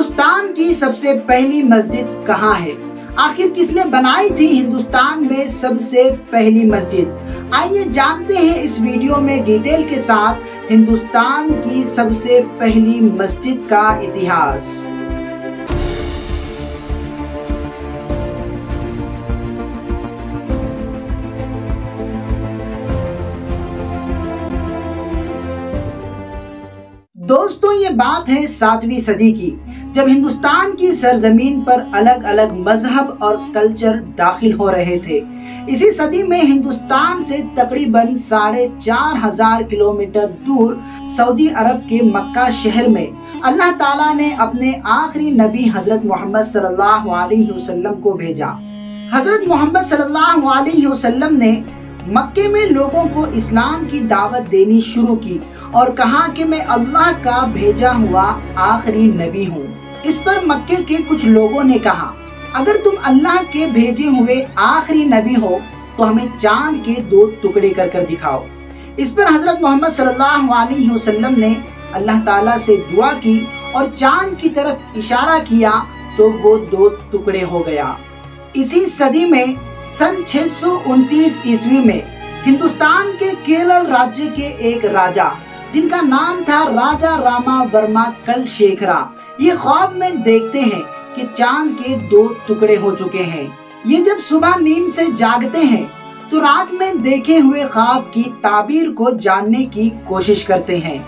हिंदुस्तान की सबसे पहली मस्जिद कहाँ है? आखिर किसने बनाई थी हिंदुस्तान में सबसे पहली मस्जिद? आइए जानते हैं इस वीडियो में डिटेल के साथ हिंदुस्तान की सबसे पहली मस्जिद का इतिहास। दोस्तों, ये बात है 7वीं सदी की, जब हिंदुस्तान की सरजमीन पर अलग अलग मजहब और कल्चर दाखिल हो रहे थे। इसी सदी में हिंदुस्तान से तकरीबन 4500 किलोमीटर दूर सऊदी अरब के मक्का शहर में अल्लाह ताला ने अपने आखिरी नबी हजरत मोहम्मद सल्लल्लाहु अलैहि वसल्लम को भेजा। हजरत मोहम्मद सल्लल्लाहु अलैहि वसल्लम ने मक्के में लोगों को इस्लाम की दावत देनी शुरू की और कहा कि मैं अल्लाह का भेजा हुआ आखिरी नबी हूँ। इस पर मक्के के कुछ लोगों ने कहा, अगर तुम अल्लाह के भेजे हुए आखिरी नबी हो तो हमें चांद के 2 टुकड़े कर कर दिखाओ। इस पर हजरत मोहम्मद सल्लल्लाहु अलैहि वसल्लम ने अल्लाह ताला से दुआ की और चांद की तरफ इशारा किया तो वो 2 टुकड़े हो गया। इसी सदी में सन 629 ईस्वी में हिंदुस्तान के केरल राज्य के एक राजा, जिनका नाम था राजा रामा वर्मा कलशेखरा, ये ख्वाब में देखते हैं कि चांद के 2 टुकड़े हो चुके हैं। ये जब सुबह नींद से जागते हैं तो रात में देखे हुए ख्वाब की ताबीर को जानने की कोशिश करते हैं।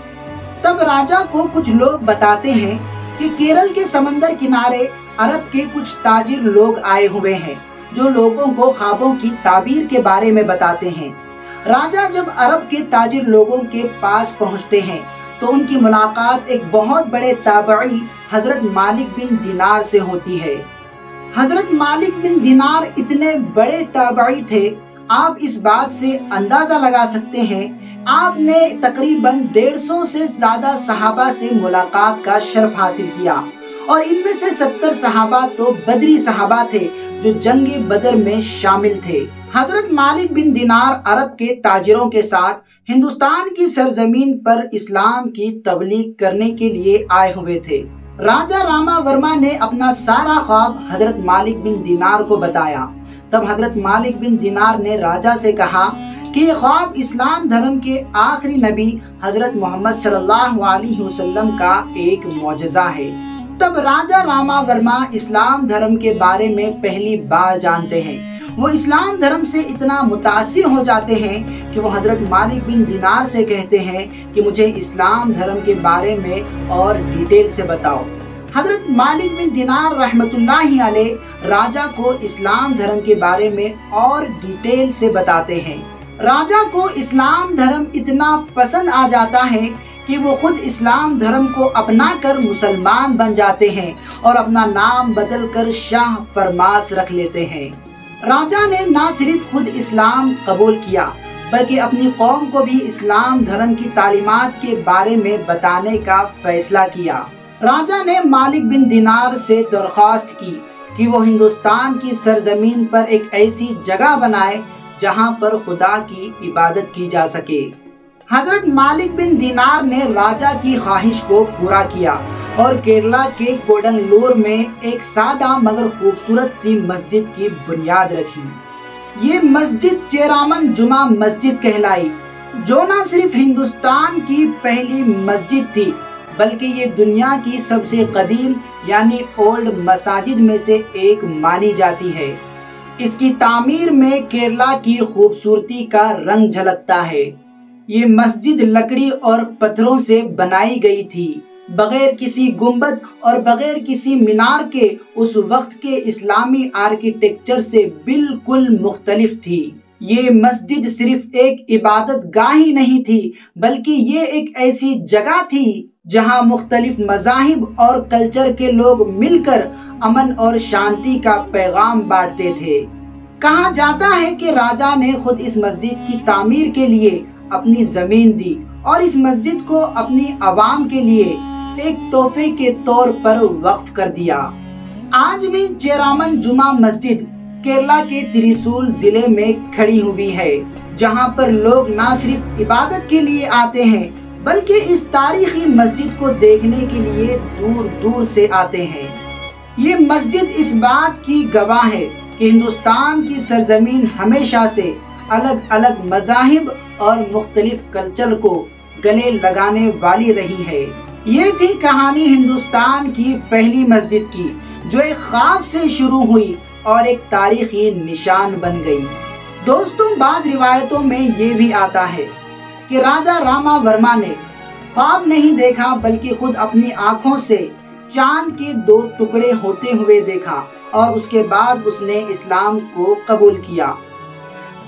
तब राजा को कुछ लोग बताते हैं कि केरल के समंदर किनारे अरब के कुछ ताजिर लोग आए हुए हैं जो लोगों को ख्वाबों की ताबीर के बारे में बताते हैं। राजा जब अरब के ताजिर लोगों के पास पहुंचते हैं तो उनकी मुलाकात एक बहुत बड़े ताबई हजरत मालिक बिन दिनार से होती है। हजरत मालिक बिन दिनार इतने बड़े ताबई थे, आप इस बात से अंदाजा लगा सकते हैं। आपने तकरीबन 150 से ज्यादा सहाबा से मुलाकात का शर्फ हासिल किया और इनमें से 70 सहाबा तो बदरी सहाबा थे जो जंगे बदर में शामिल थे। हजरत मालिक बिन दिनार अरब के ताजिरों के साथ हिंदुस्तान की सरजमीन पर इस्लाम की तबलीग करने के लिए आए हुए थे। राजा रामा वर्मा ने अपना सारा ख्वाब हजरत मालिक बिन दिनार को बताया। तब हजरत मालिक बिन दिनार ने राजा से कहा कि ये ख्वाब इस्लाम धर्म के आखिरी नबी हजरत मोहम्मद सल्लल्लाहु अलैहि वसल्लम का एक मौजज़ा है। तब राजा रामा वर्मा इस्लाम धर्म के बारे में पहली बार जानते हैं। वो इस्लाम धर्म से इतना मुतासिर हो जाते हैं कि वो हजरत मालिक बिन दिनार से कहते हैं कि मुझे इस्लाम धर्म के बारे में और डिटेल से बताओ। हजरत मालिक बिन दिनार रहमतुल्लाहि अलैह राजा को इस्लाम धर्म के बारे में और डिटेल से बताते हैं। राजा को इस्लाम धर्म इतना पसंद आ जाता है कि वो खुद इस्लाम धर्म को अपना कर मुसलमान बन जाते हैं और अपना नाम बदल कर शाह फरमास रख लेते हैं। राजा ने ना सिर्फ खुद इस्लाम कबूल किया बल्कि अपनी कौम को भी इस्लाम धर्म की तालीमात के बारे में बताने का फैसला किया। राजा ने मालिक बिन दिनार से दरख्वास्त की कि वो हिंदुस्तान की सरजमीन पर एक ऐसी जगह बनाए जहां पर खुदा की इबादत की जा सके। हजरत मालिक बिन दिनार ने राजा की ख्वाहिश को पूरा किया और केरला के कोडंगलूर में एक सादा मगर खूबसूरत सी मस्जिद की बुनियाद रखी। ये मस्जिद चेरामन जुमा मस्जिद कहलाई, जो न सिर्फ हिंदुस्तान की पहली मस्जिद थी बल्कि ये दुनिया की सबसे कदीम यानी ओल्ड मसाजिद में से एक मानी जाती है। इसकी तामीर में केरला की खूबसूरती का रंग झलकता है। ये मस्जिद लकड़ी और पत्थरों से बनाई गई थी, बगैर किसी गुंबद और बगैर किसी मीनार के उस वक्त के इस्लामी आर्किटेक्चर से बिल्कुल मुख्तलिफ थी। ये मस्जिद सिर्फ एक इबादत गाह ही नहीं थी बल्कि ये एक ऐसी जगह थी जहां मुख्तलिफ मज़ाहिब और कल्चर के लोग मिलकर अमन और शांति का पैगाम बांटते थे। कहा जाता है कि राजा ने खुद इस मस्जिद की तामीर के लिए अपनी जमीन दी और इस मस्जिद को अपनी आवाम के लिए एक तोहफे के तौर पर वक्फ कर दिया। आज भी चेरामन जुमा मस्जिद केरला के त्रिशूल जिले में खड़ी हुई है, जहां पर लोग न सिर्फ इबादत के लिए आते हैं बल्कि इस तारीखी मस्जिद को देखने के लिए दूर दूर से आते हैं। ये मस्जिद इस बात की गवाह है कि हिंदुस्तान की सरजमीन हमेशा से अलग अलग मज़ाहिब और मुख्तलिफ कल्चर को गले लगाने वाली रही है। ये थी कहानी हिंदुस्तान की पहली मस्जिद की, जो एक ख्वाब से शुरू हुई और एक तारीखी निशान बन गई। दोस्तों, बाज़ रिवायतों में ये भी आता है कि राजा रामा वर्मा ने ख्वाब नहीं देखा बल्कि खुद अपनी आँखों से चांद के 2 टुकड़े होते हुए देखा और उसके बाद उसने इस्लाम को कबूल किया।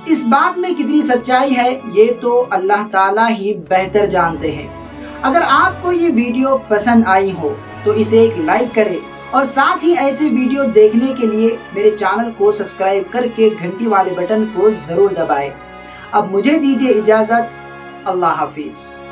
इस बात में कितनी सच्चाई है ये तो अल्लाह ताला ही बेहतर जानते हैं। अगर आपको ये वीडियो पसंद आई हो तो इसे एक लाइक करें और साथ ही ऐसे वीडियो देखने के लिए मेरे चैनल को सब्सक्राइब करके घंटी वाले बटन को ज़रूर दबाएं। अब मुझे दीजिए इजाज़त। अल्लाह हाफिज़।